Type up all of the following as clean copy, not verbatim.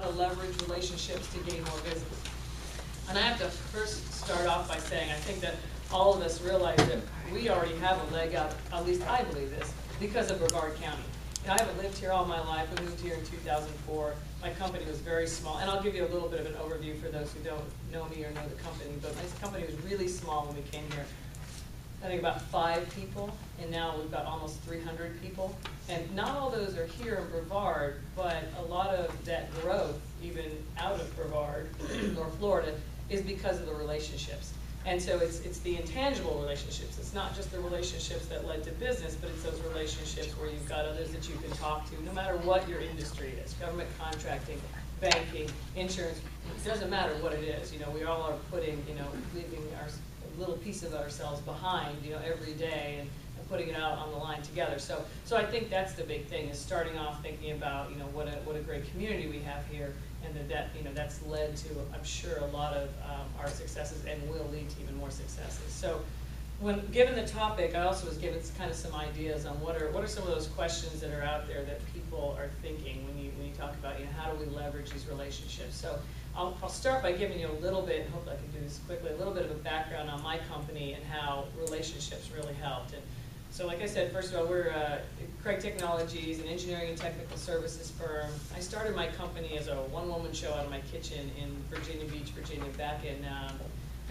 to leverage relationships to gain more business. And I have to first start off by saying I think that all of us realize that we already have a leg up, at least I believe this, because of Brevard County. And I haven't lived here all my life. We moved here in 2004. My company was very small. And I'll give you a little bit of an overview for those who don't know me or know the company. But my company was really small when we came here. I think about 5 people, and now we've got almost 300 people. And not all those are here in Brevard, but a lot of that growth, even out of Brevard, North Florida, is because of the relationships. And so it's the intangible relationships. It's not just the relationships that led to business, but it's those relationships where you've got others that you can talk to, no matter what your industry is, government contracting, banking, insurance. It doesn't matter what it is. You know, we all are putting, leaving our little piece of ourselves behind, every day and putting it out on the line together. So I think that's the big thing, is starting off thinking about, what a great community we have here, and that's led to, I'm sure, a lot of our successes and will lead to even more successes. So when given the topic, I also was given kind of some ideas on what are some of those questions that are out there that people are thinking when you talk about, how do we leverage these relationships. So I'll start by giving you a little bit, and hope I can do this quickly, a little bit of a background on my company and how relationships really helped. And so like I said, first of all, we're Craig Technologies, an engineering and technical services firm. I started my company as a one-woman show out of my kitchen in Virginia Beach, Virginia, back in, I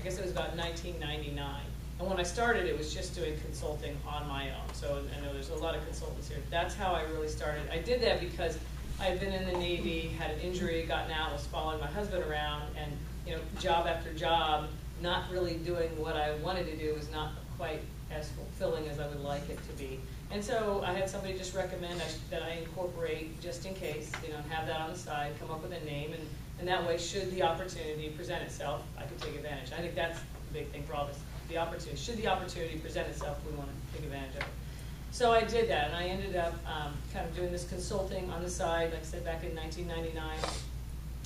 guess it was about 1999. And when I started, it was just doing consulting on my own. So I know there's a lot of consultants here. That's how I really started. I did that because I had been in the Navy, had an injury, gotten out, was following my husband around, and job after job, not really doing what I wanted to do was not quite as fulfilling as I would like it to be. And so I had somebody just recommend that I incorporate, just in case, and have that on the side, come up with a name, and that way, should the opportunity present itself, I could take advantage. I think that's the big thing for all of us. The opportunity, should the opportunity present itself, we want to take advantage of it. So I did that, and I ended up kind of doing this consulting on the side, like I said, back in 1999.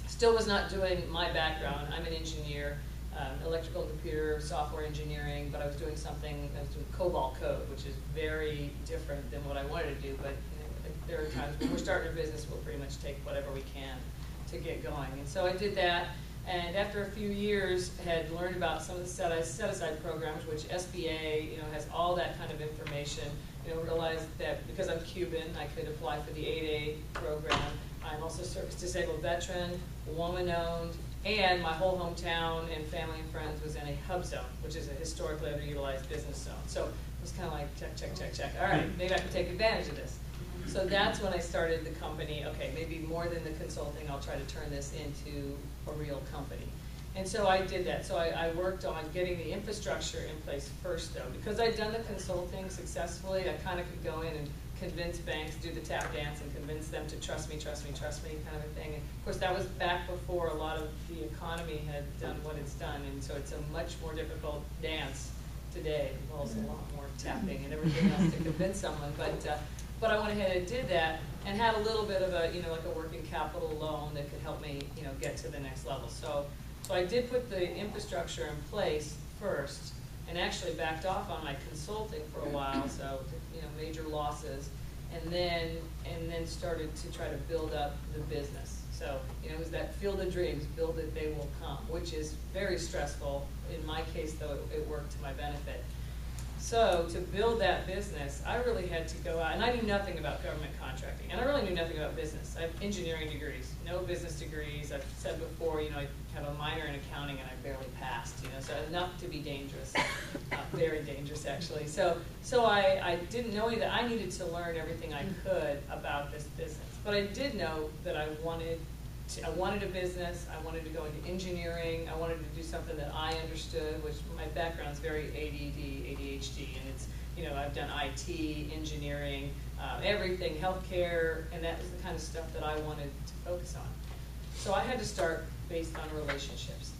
Still was not doing my background. I'm an engineer, electrical and computer software engineering, but I was doing COBOL code, which is very different than what I wanted to do. But there are times when we're starting a business, we'll pretty much take whatever we can to get going. And so I did that, and after a few years, had learned about some of the set-aside programs, which SBA, has all that kind of information. Realized that because I'm Cuban, I could apply for the 8A program. I'm also a service-disabled veteran, woman-owned, and my whole hometown and family and friends was in a hub zone, which is a historically underutilized business zone. So it was kind of like, check, check, check, check. All right, maybe I can take advantage of this. So that's when I started the company. Okay, maybe more than the consulting, I'll try to turn this into a real company. And so I did that. So I worked on getting the infrastructure in place first, though. Because I'd done the consulting successfully, I kind of could go in and convince banks, do the tap dance, and convince them to trust me, trust me, trust me, kind of a thing. And of course, that was back before a lot of the economy had done what it's done. And so it's a much more difficult dance today. It involves a lot more tapping and everything else to convince someone. But I went ahead and did that, and had a little bit of a, like a working capital loan that could help me, get to the next level. So I did put the infrastructure in place first, and actually backed off on my consulting for a while, so major losses, and then started to try to build up the business. So it was that field of dreams, build it, they will come, which is very stressful. In my case, though, it worked to my benefit. So to build that business, I really had to go out, and I knew nothing about government contracting, and I really knew nothing about business. I have engineering degrees, no business degrees. I've said before, I have a minor in accounting, and I barely passed, so enough to be dangerous, very dangerous actually. So I didn't know that I needed to learn everything I could about this business, but I did know that I wanted a business, I wanted to go into engineering, I wanted to do something that I understood, which my background is very ADD, ADHD, and it's, I've done IT, engineering, everything, healthcare, and that was the kind of stuff that I wanted to focus on. So I had to start based on relationships.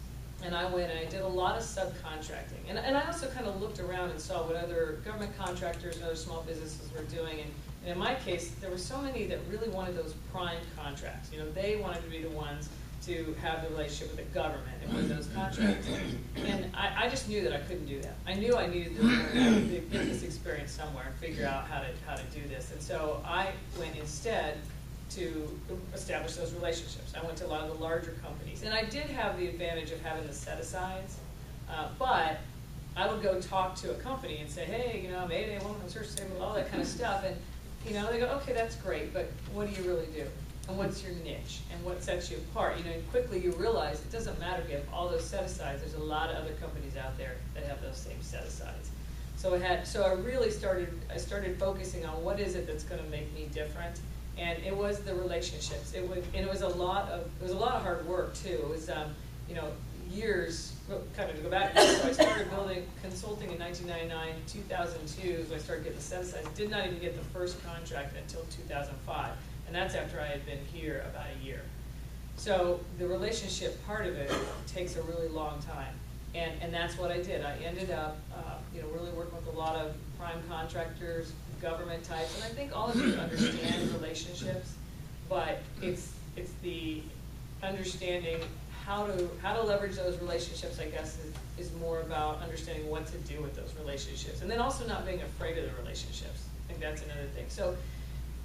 And I went and I did a lot of subcontracting. And I also kind of looked around and saw what other government contractors and other small businesses were doing. And in my case, there were so many that really wanted those prime contracts. They wanted to be the ones to have the relationship with the government and win those contracts. And I just knew that I couldn't do that. I knew I needed to learn the business experience somewhere and figure out how to do this. And so I went instead to establish those relationships. I went to a lot of the larger companies, and I did have the advantage of having the set-asides, but I would go talk to a company and say, hey, you know, I'm Mayday, woman, I'm search table, all that kind of stuff, and you know, they go, okay, that's great, but what do you really do? And what's your niche? And what sets you apart? You know, and quickly you realize it doesn't matter if you have all those set-asides. There's a lot of other companies out there that have those same set-asides. So I really started focusing on what is it that's going to make me different, and it was the relationships. It was a lot of hard work too. It was you know, years. Well, kind of to go back. So I started building consulting in 1999. 2002 is when I started getting the set-asides. Did not even get the first contract until 2005, and that's after I had been here about a year. So the relationship part of it takes a really long time. And that's what I did. I ended up, you know, really working with a lot of prime contractors, government types, and I think all of you understand relationships, but it's the understanding how to leverage those relationships, I guess, is more about understanding what to do with those relationships, and then also not being afraid of the relationships. I think that's another thing. So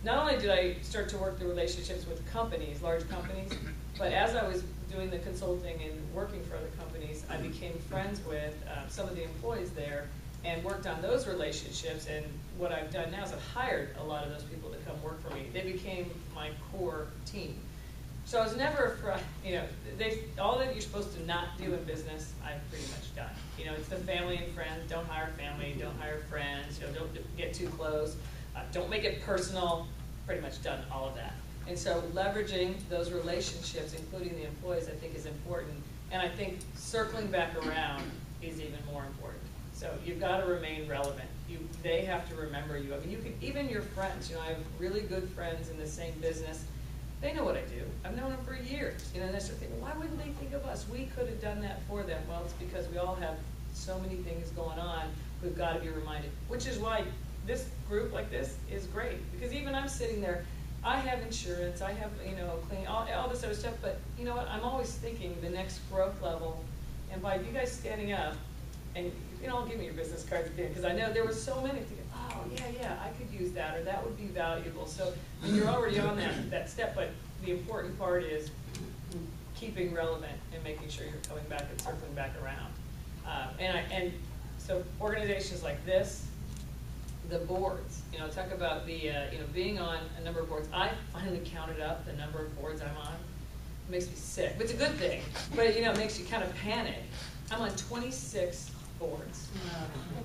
not only did I start to work the relationships with companies, large companies, but as I was doing the consulting and working for other companies, I became friends with some of the employees there and worked on those relationships. And what I've done now is I've hired a lot of those people to come work for me. They became my core team. So I was never afraid, you know, all that you're supposed to not do in business, I've pretty much done. You know, it's the family and friends. Don't hire family, don't hire friends, you know, don't get too close. Don't make it personal. Pretty much done all of that. And so leveraging those relationships, including the employees, I think is important. And I think circling back around is even more important. So you've got to remain relevant. They have to remember you. I mean, you can, even your friends, you know, I have really good friends in the same business. They know what I do. I've known them for years. You know, and they start thinking, why wouldn't they think of us? We could have done that for them. Well, it's because we all have so many things going on. We've got to be reminded, which is why this group like this is great. Because even I'm sitting there, I have insurance, I have, you know, clean, all this other stuff, but you know what, I'm always thinking the next growth level, and by you guys standing up, and you know, I'll give me your business cards again, because I know there were so many thinking, oh yeah, I could use that, or that would be valuable. So you're already on that step, but the important part is keeping relevant and making sure you're coming back and circling back around. And so organizations like this, the boards, you know, talk about the, you know, being on a number of boards. I finally counted up the number of boards I'm on. It makes me sick, but it's a good thing. But, you know, it makes you kind of panic. I'm on 26 boards,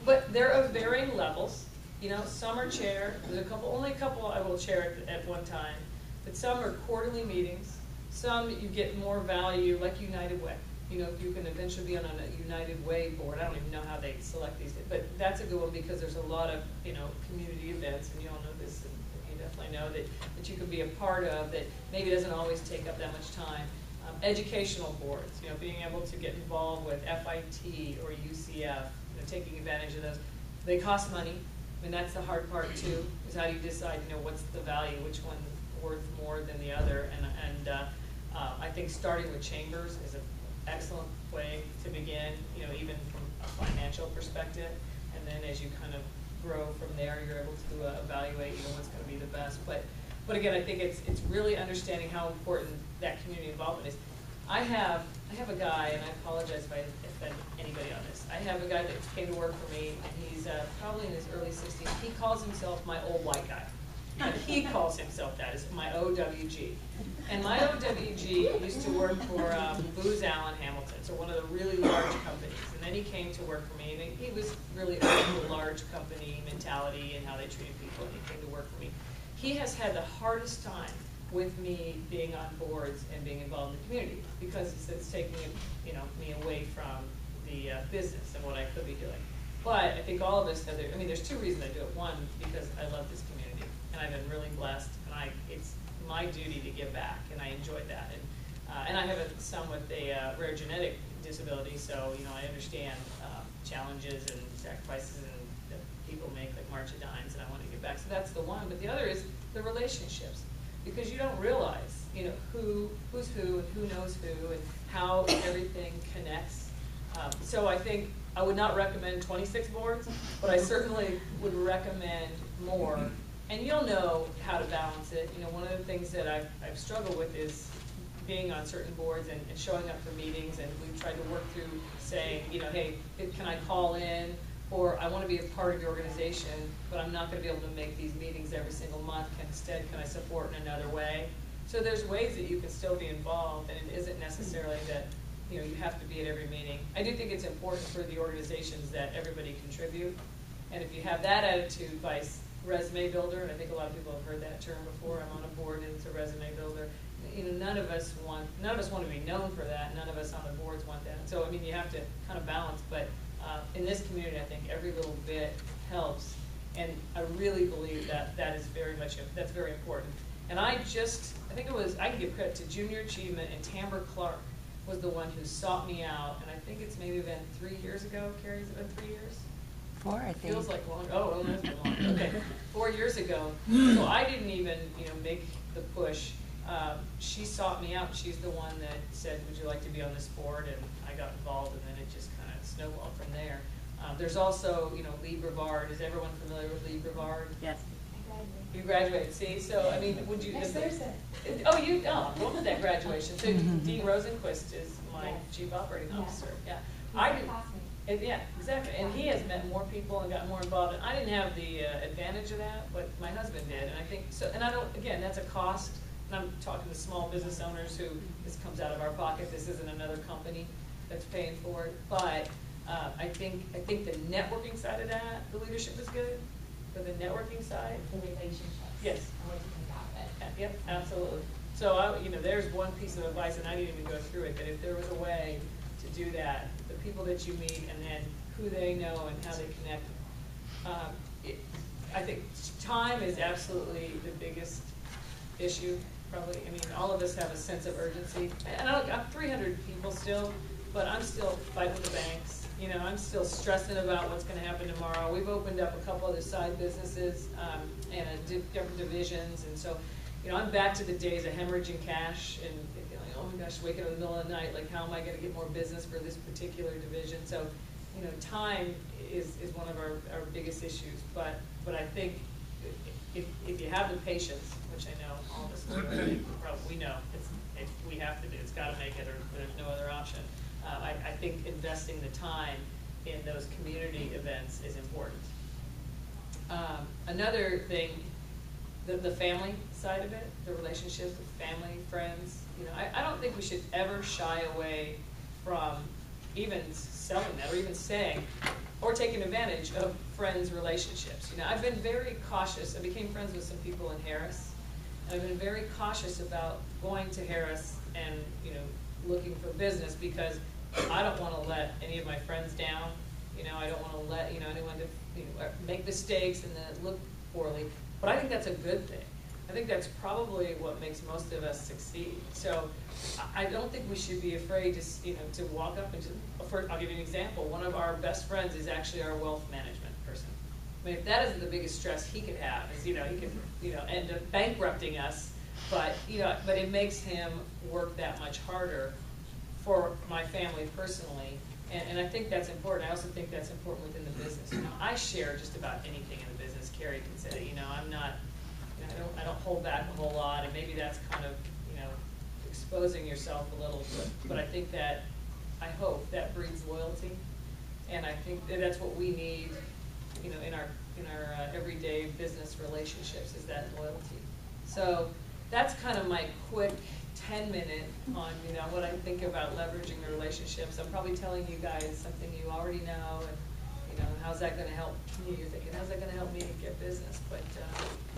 but they're of varying levels. You know, some are chair. There's only a couple I will chair at one time, but some are quarterly meetings. Some you get more value, like United Way. You know, if you can eventually be on a United Way board. I don't even know how they select these, but that's a good one because there's a lot of, you know, community events, and you all know this, and you definitely know that you can be a part of that maybe doesn't always take up that much time. Educational boards, you know, being able to get involved with FIT or UCF, you know, taking advantage of those. They cost money, and that's the hard part too, is how do you decide, you know, what's the value, which one's worth more than the other, and I think starting with chambers is an excellent way to begin, you know, even from a financial perspective, and then as you kind of grow from there, you're able to evaluate, you know, what's going to be the best. But again, I think it's really understanding how important that community involvement is. I have a guy, and I apologize if I offend anybody on this. I have a guy that came to work for me, and he's probably in his early 60s. He calls himself my old white guy. And he calls himself that, is my OWG. And my OWG used to work for Booz Allen Hamilton, so one of the really large companies. And then he came to work for me, and he was really into the large company mentality and how they treated people, and he came to work for me. He has had the hardest time with me being on boards and being involved in the community because it's taking, you know, me away from the business and what I could be doing. But I think all of us have, I mean, there's two reasons I do it. One, because I love this community, and I've been really blessed, and it's my duty to give back, and I enjoy that. And I have a son with a rare genetic disability, so, you know, I understand challenges and sacrifices that people make, like March of Dimes, and I want to give back. So that's the one. But the other is the relationships, because you don't realize, you know, who's who and who knows who and how everything connects. So I think I would not recommend 26 boards, but I certainly would recommend more And you'll know how to balance it. You know, one of the things that I've struggled with is being on certain boards and showing up for meetings, and we've tried to work through saying, you know, hey, can I call in? Or I want to be a part of your organization, but I'm not going to be able to make these meetings every single month. Instead, can I support in another way? So there's ways that you can still be involved, and it isn't necessarily that, you know, you have to be at every meeting. I do think it's important for the organizations that everybody contribute. And if you have that attitude by resume builder, and I think a lot of people have heard that term before, I'm on a board and it's a resume builder. You know, none of us want to be known for that. None of us on the boards want that. So, I mean, you have to kind of balance, but in this community, I think every little bit helps. And I really believe that that's very important. And I think it was, I can give credit to Junior Achievement, and Tamber Clark was the one who sought me out, and I think it's maybe been 3 years ago. Carrie, has it been 3 years? 4, I think. Feels like long. Oh, that's been long. Okay, 4 years ago. So I didn't even, you know, make the push. She sought me out. She's the one that said, "Would you like to be on this board?" And I got involved, and then it just kind of snowballed from there. There's also, you know, Lee Brevard. Is everyone familiar with Lee Brevard? Yes. You graduated. See, so I mean, would you? Next Thursday. When was that graduation? So Dean Rosenquist is my chief operating officer. Yeah, I did. Yeah, exactly. And he has met more people and got more involved. And I didn't have the advantage of that, but my husband did. And I think so. And I don't. Again, that's a cost. And I'm talking to small business owners who this comes out of our pocket. This isn't another company that's paying for it. But I think the networking side of that, the leadership is good. For the networking side, The relationships. yes. And what you think about it. Yep, absolutely. So you know, there's one piece of advice, and I didn't even go through it. But if there was a way to do that, the people that you meet, and then who they know and how they connect. I think time is absolutely the biggest issue. Probably, I mean, all of us have a sense of urgency. And I'm 300 people still, but I'm still fighting with the banks. You know, I'm still stressing about what's going to happen tomorrow. We've opened up a couple other side businesses and different divisions, and so, you know, I'm back to the days of hemorrhaging cash and like, oh my gosh, waking up in the middle of the night, like, how am I going to get more business for this particular division? So, you know, time is one of our biggest issues. But I think if you have the patience, which I know all of us do, we know we have to do. It's got to make it, or there's no other option. I think investing the time in those community events is important. Another thing, the family side of it, the relationships with family, friends. You know, I don't think we should ever shy away from even selling that, or even saying, or taking advantage of friends' relationships. You know, I've been very cautious. I became friends with some people in Harris, and I've been very cautious about going to Harris and, you know, looking for business, because I don't want to let any of my friends down. You know, I don't want to let, you know, anyone to, you know, make mistakes and then it look poorly. But I think that's a good thing. I think that's probably what makes most of us succeed. So I don't think we should be afraid to, you know, to walk up and just, I'll give you an example. One of our best friends is actually our wealth management person. I mean, if that isn't the biggest stress he could have, is, you know, he could, you know, end up bankrupting us, but, you know, but it makes him work that much harder for my family personally. And I think that's important. I also think that's important within the business. You know, I share just about anything in the business. Carrie can say, you know, I'm not, you know, I don't hold back a whole lot, and maybe that's kind of, you know, exposing yourself a little. But I think that, I hope that breeds loyalty, and I think that's what we need, you know, in our everyday business relationships, is that loyalty. So that's kind of my quick 10-minute on, you know, what I think about leveraging the relationships. I'm probably telling you guys something you already know, and, you know, how's that going to help me? You're thinking, how's that going to help me get business? But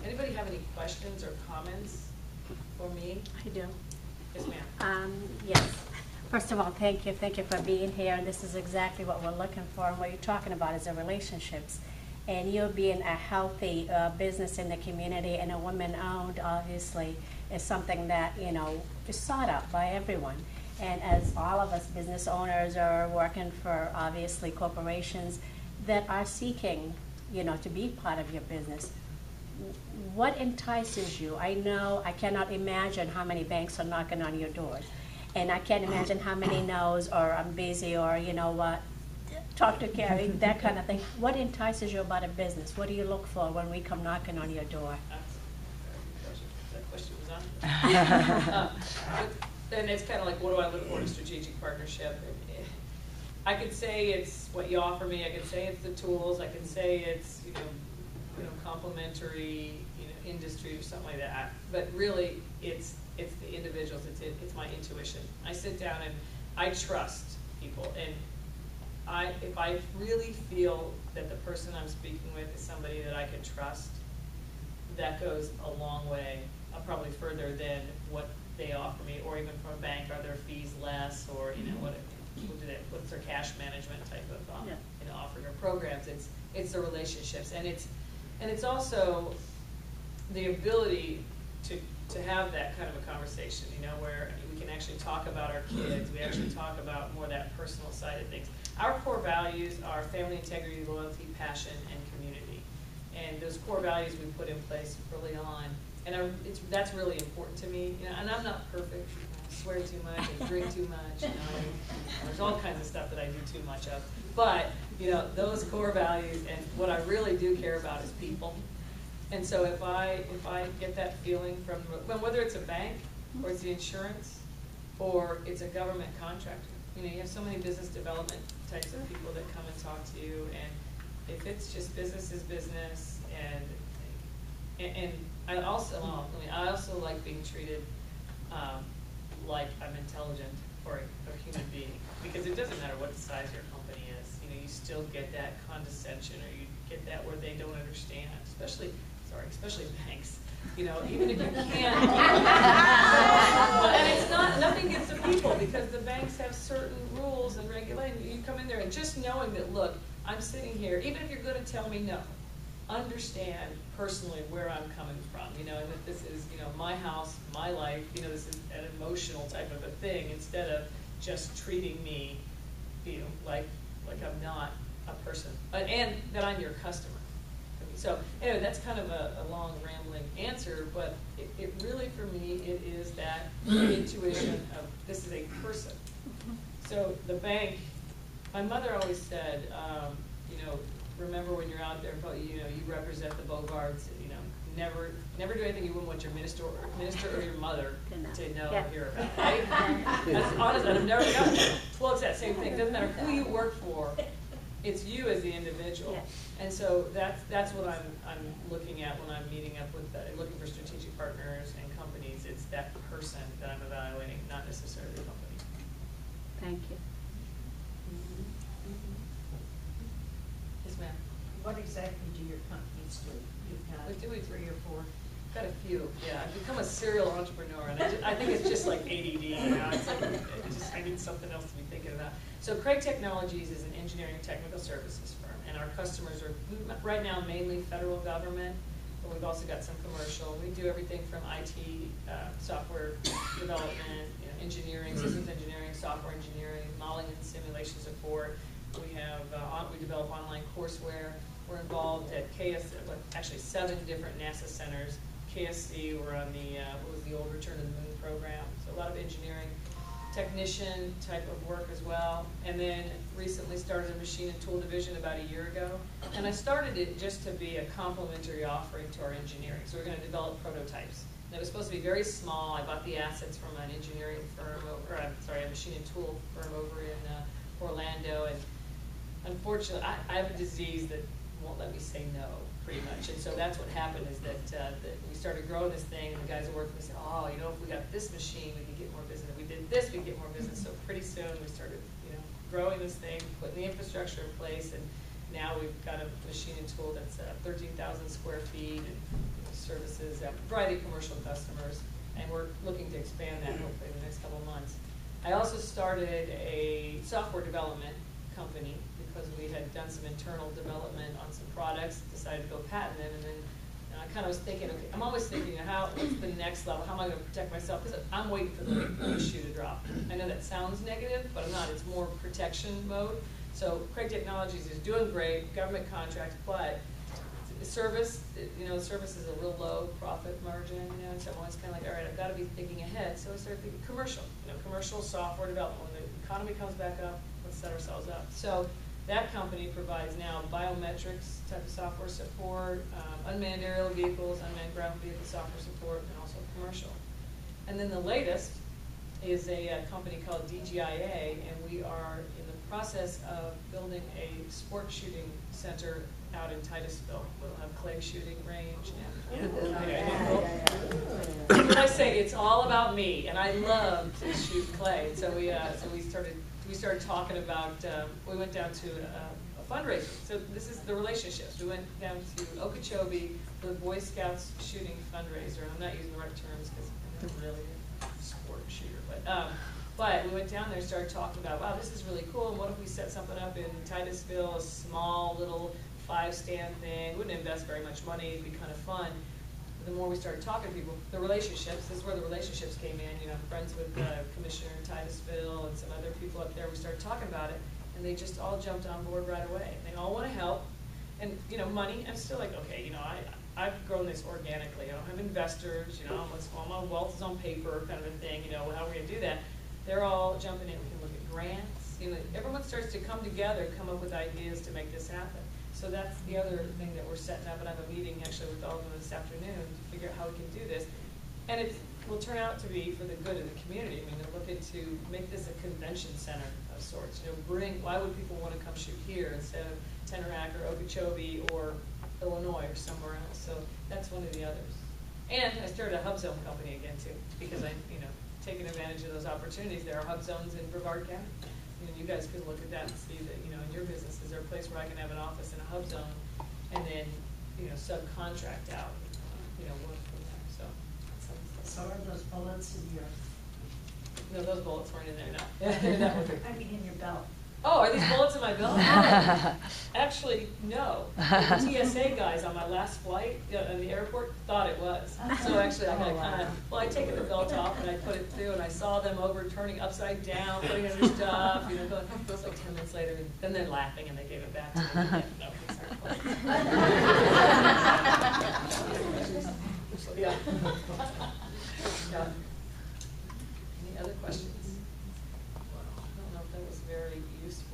anybody have any questions or comments for me? I do. Yes, ma'am. Yes. First of all, thank you for being here. And this is exactly what we're looking for, and what you're talking about is the relationships. And you being a healthy business in the community, and a woman-owned, obviously, is something that, you know, is sought out by everyone. And as all of us business owners are working for, obviously, corporations that are seeking, you know, to be part of your business, what entices you? I know, I cannot imagine how many banks are knocking on your doors. And I can't imagine how many no's, or I'm busy, or, you know what, talk to Carrie, that kind of thing. What entices you about a business? What do you look for when we come knocking on your door? That question was on. And it's kind of like, what do I look for in a strategic partnership? I could say it's what you offer me. I could say it's the tools. I could say it's complementary industry or something like that. But really, it's the individuals. It's my intuition. I sit down and I trust people, and if I really feel that the person I'm speaking with is somebody that I can trust, that goes a long way, probably further than what they offer me, or even from a bank. Are their fees less, or what's their cash management type of offering or programs? It's the relationships, and it's also the ability to have that kind of a conversation, where we can actually talk about our kids. We actually talk about more that personal side of things. Our core values are family, integrity, loyalty, passion, and community. And those core values we put in place early on. And that's really important to me. And I'm not perfect. I swear too much, I drink too much. There's all kinds of stuff that I do too much of. But those core values, and what I really do care about is people. And so if I get that feeling from, whether it's a bank, or it's the insurance, or it's a government contractor, you have so many business development types of people that come and talk to you, and if it's just business is business, and I also like being treated like I'm intelligent or a human being, because it doesn't matter what the size your company is, you still get that condescension, or you get that where they don't understand, especially banks. Even if you can't. And it's nothing against the people, because the banks have certain rules and regulations. You come in there and just knowing that, look, I'm sitting here, even if you're going to tell me no, understand personally where I'm coming from, and that this is, my house, my life, this is an emotional type of a thing, instead of just treating me, like I'm not a person, and that I'm your customer. So anyway, that's kind of a long rambling answer, but it really, for me, it is that intuition of this is a person. So the bank, my mother always said, remember when you're out there, you represent the Bogarts, never do anything you wouldn't want your minister or your mother to know or hear about. Right? That's honest, I've never done it. Well, it's that same thing. It doesn't matter who you work for. It's you as the individual. Yes. And so that's what I'm looking at when I'm meeting up with looking for strategic partners and companies. It's that person that I'm evaluating, not necessarily the company. Thank you. Yes, ma'am. What exactly do your companies do? You've got What do we do? 3 or 4. Got a few, yeah. I've become a serial entrepreneur, and I think it's just like ADD. It's like I need something else to be thinking about. So Craig Technologies is an engineering and technical services firm, and our customers are right now mainly federal government, but we've also got some commercial. We do everything from IT, software development, engineering, systems engineering, software engineering, modeling and simulation support. We have we develop online courseware. We're involved at actually 7 different NASA centers. KSC, we're on the what was the old Return to the Moon program. So a lot of engineering, technician type of work as well. And then recently started a machine and tool division about a year ago. And I started it just to be a complementary offering to our engineering. So we're going to develop prototypes. And it was supposed to be very small. I bought the assets from an engineering firm, a machine and tool firm over in Orlando. And unfortunately, I have a disease that won't let me say no, pretty much. And so that's what happened, is that we started growing this thing, and the guys that worked with me said, if we got this machine, we could get more business. If we did this, we'd get more business. So pretty soon we started, growing this thing, putting the infrastructure in place, and now we've got a machine and tool that's 13,000 square feet and services a variety of commercial customers, and we're looking to expand that hopefully in the next couple of months. I also started a software development company, because we had done some internal development on some products, decided to go patent them, and then I kind of was thinking, okay, I'm always thinking, what's the next level? How am I going to protect myself? Because I'm waiting for the shoe to drop. I know that sounds negative, but I'm not. It's more protection mode. So Craig Technologies is doing great, government contracts, but the service, the service is a real low profit margin, and so I'm always kind of like, all right, I've got to be thinking ahead. So I started thinking commercial, commercial software development. When the economy comes back up, let's set ourselves up. So That company provides now biometrics type of software support, unmanned aerial vehicles, unmanned ground vehicle software support, and also commercial. And then the latest is a company called DGIA, and we are in the process of building a sport shooting center out in Titusville. We'll have clay shooting range and when I say it's all about me, and I love to shoot clay. And so we started talking about, we went down to a fundraiser. So this is the relationships. We went down to Okeechobee for the Boy Scouts shooting fundraiser. I'm not using the right terms because I'm not really a sport shooter, but we went down there and started talking about, wow, this is really cool, and what if we set something up in Titusville, a small little 5-stand thing, wouldn't invest very much money, it'd be kind of fun. The more we started talking to people, the relationships, this is where the relationships came in, you know, I'm friends with Commissioner in Titusville and some other people up there, we started talking about it, and they just all jumped on board right away. They all want to help, and, you know, money, I'm still like, okay, you know, I've grown this organically, I don't have investors, you know, all my wealth is on paper kind of a thing, you know, how are we going to do that? They're all jumping in, we can look at grants, you know, everyone starts to come together, come up with ideas to make this happen. So that's the other thing that we're setting up, and I have a meeting actually with all of them this afternoon to figure out how we can do this. And it will turn out to be for the good of the community. I mean, they're looking to make this a convention center of sorts. You know, why would people want to come shoot here instead of Tenerac or Okeechobee or Illinois or somewhere else? So that's one of the others. And I started a hub zone company again too, because I, you know, taking advantage of those opportunities. There are hub zones in Brevard County. You know, you guys could look at that and see that, you know, in your business, is there a place where I can have an office in a hub zone and then, you know, subcontract out, you know, work from there, so. So are those bullets in your, No, those bullets weren't in there, no. That was- I mean, in your belt? Oh, are these bullets in my belt? Oh. Actually, no. The TSA guys on my last flight in the airport thought it was. So actually, I got kind of, well, I take the belt off and I put it through, and I saw them over turning upside down, putting in their stuff, you know, going, it was like 10 minutes later, and then laughing, and they gave it back to me. No, these aren't bullets. So, yeah. Yeah. Any other questions? I don't know if that was very useful.